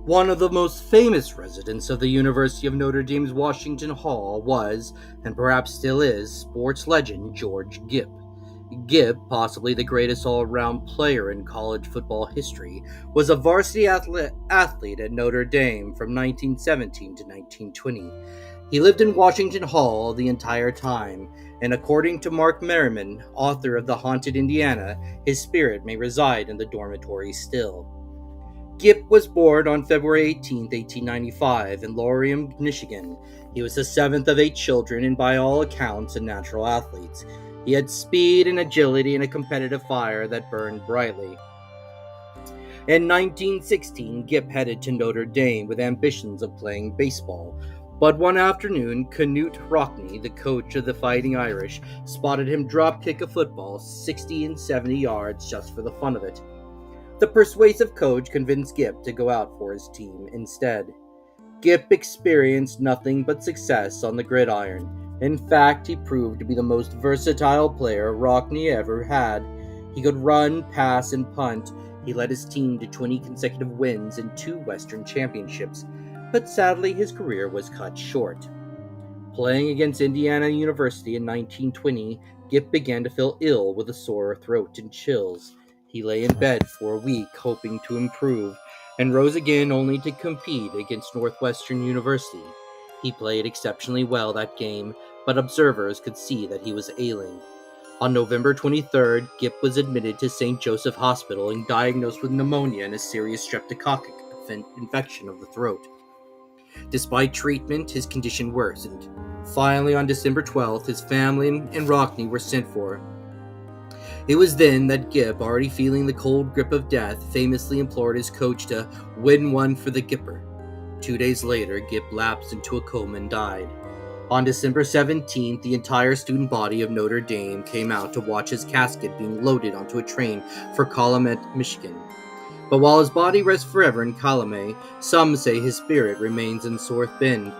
One of the most famous residents of the University of Notre Dame's Washington Hall was, and perhaps still is, sports legend George Gipp. Gipp, possibly the greatest all-around player in college football history, was a varsity athlete at Notre Dame from 1917 to 1920. He lived in Washington Hall the entire time, and according to Mark Merriman, author of The Haunted Indiana, his spirit may reside in the dormitory still. Gipp was born on February 18, 1895, in Laurium, Michigan. He was the seventh of 8 children and, by all accounts, a natural athlete. He had speed and agility and a competitive fire that burned brightly. In 1916, Gipp headed to Notre Dame with ambitions of playing baseball. But one afternoon, Canute Rockne, the coach of the Fighting Irish, spotted him drop kick a football 60 and 70 yards just for the fun of it. The persuasive coach convinced Gipp to go out for his team instead. Gipp experienced nothing but success on the gridiron. In fact, he proved to be the most versatile player Rockne ever had. He could run, pass, and punt. He led his team to 20 consecutive wins and 2 Western championships, but sadly his career was cut short. Playing against Indiana University in 1920, Gipp began to feel ill with a sore throat and chills. He lay in bed for a week, hoping to improve, and rose again only to compete against Northwestern University. He played exceptionally well that game, but observers could see that he was ailing. On November 23rd, Gipp was admitted to St. Joseph Hospital and diagnosed with pneumonia and a serious streptococcal infection of the throat. Despite treatment, his condition worsened. Finally, on December 12th, his family and Rockne were sent for. It was then that Gipp, already feeling the cold grip of death, famously implored his coach to win one for the Gipper. 2 days later, Gipp lapsed into a coma and died. On December 17th, the entire student body of Notre Dame came out to watch his casket being loaded onto a train for Calumet, Michigan. But while his body rests forever in Calumet, some say his spirit remains in South Bend.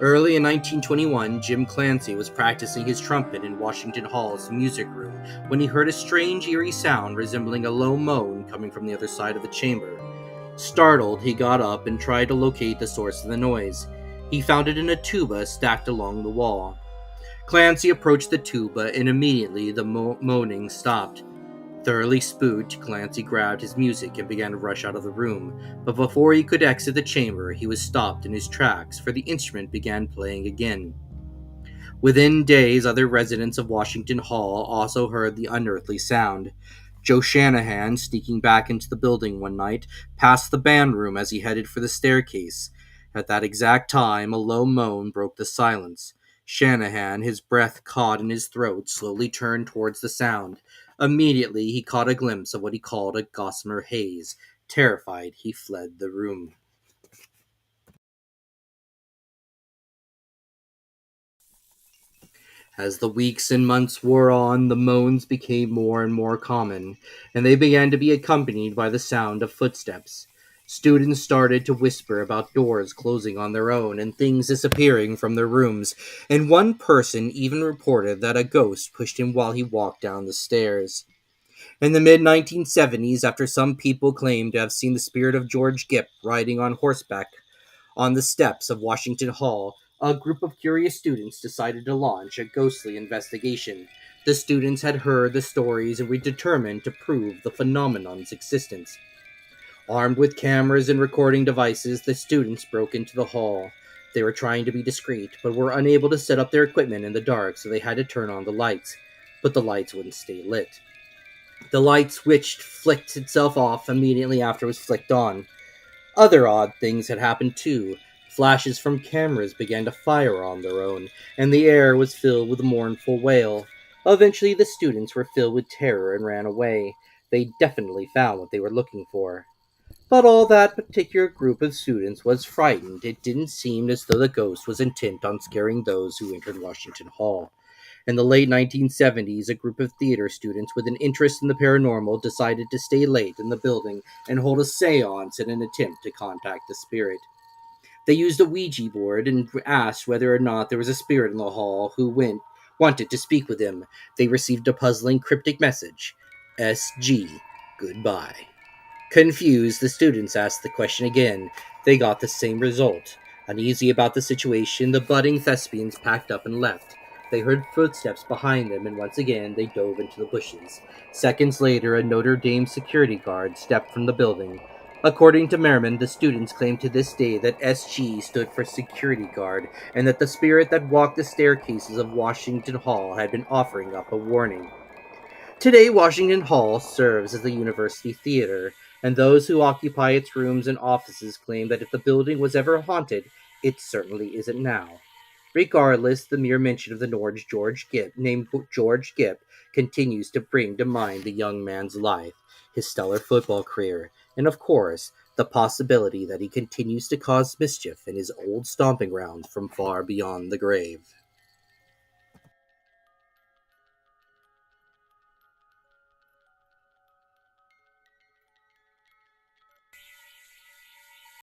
Early in 1921, Jim Clancy was practicing his trumpet in Washington Hall's music room when he heard a strange, eerie sound resembling a low moan coming from the other side of the chamber. Startled, he got up and tried to locate the source of the noise. He found it in a tuba stacked along the wall. Clancy approached the tuba, and immediately the moaning stopped. Thoroughly spooked, Clancy grabbed his music and began to rush out of the room, but before he could exit the chamber, he was stopped in his tracks, for the instrument began playing again. Within days, other residents of Washington Hall also heard the unearthly sound. Joe Shanahan, sneaking back into the building one night, passed the band room as he headed for the staircase. At that exact time, a low moan broke the silence. Shanahan, his breath caught in his throat, slowly turned towards the sound. Immediately, he caught a glimpse of what he called a gossamer haze. Terrified, he fled the room. As the weeks and months wore on, the moans became more and more common, and they began to be accompanied by the sound of footsteps. Students started to whisper about doors closing on their own and things disappearing from their rooms, and one person even reported that a ghost pushed him while he walked down the stairs. In the mid-1970s, after some people claimed to have seen the spirit of George Gipp riding on horseback on the steps of Washington Hall, a group of curious students decided to launch a ghostly investigation. The students had heard the stories and were determined to prove the phenomenon's existence. Armed with cameras and recording devices, the students broke into the hall. They were trying to be discreet, but were unable to set up their equipment in the dark, so they had to turn on the lights. But the lights wouldn't stay lit. The light switch flicked itself off immediately after it was flicked on. Other odd things had happened too. Flashes from cameras began to fire on their own, and the air was filled with a mournful wail. Eventually, the students were filled with terror and ran away. They definitely found what they were looking for. But all that particular group of students was frightened. It didn't seem as though the ghost was intent on scaring those who entered Washington Hall. In the late 1970s, a group of theater students with an interest in the paranormal decided to stay late in the building and hold a seance in an attempt to contact the spirit. They used a Ouija board and asked whether or not there was a spirit in the hall who wanted to speak with them. They received a puzzling cryptic message. SG, goodbye. Confused, the students asked the question again. They got the same result. Uneasy about the situation, the budding thespians packed up and left. They heard footsteps behind them, and once again they dove into the bushes. Seconds later, a Notre Dame security guard stepped from the building. According to Merriman, the students claim to this day that SG stood for security guard, and that the spirit that walked the staircases of Washington Hall had been offering up a warning. Today, Washington Hall serves as the university theater, and those who occupy its rooms and offices claim that if the building was ever haunted, it certainly isn't now. Regardless, the mere mention of the George Gipp, named George Gipp, continues to bring to mind the young man's life, his stellar football career, and of course, the possibility that he continues to cause mischief in his old stomping grounds from far beyond the grave.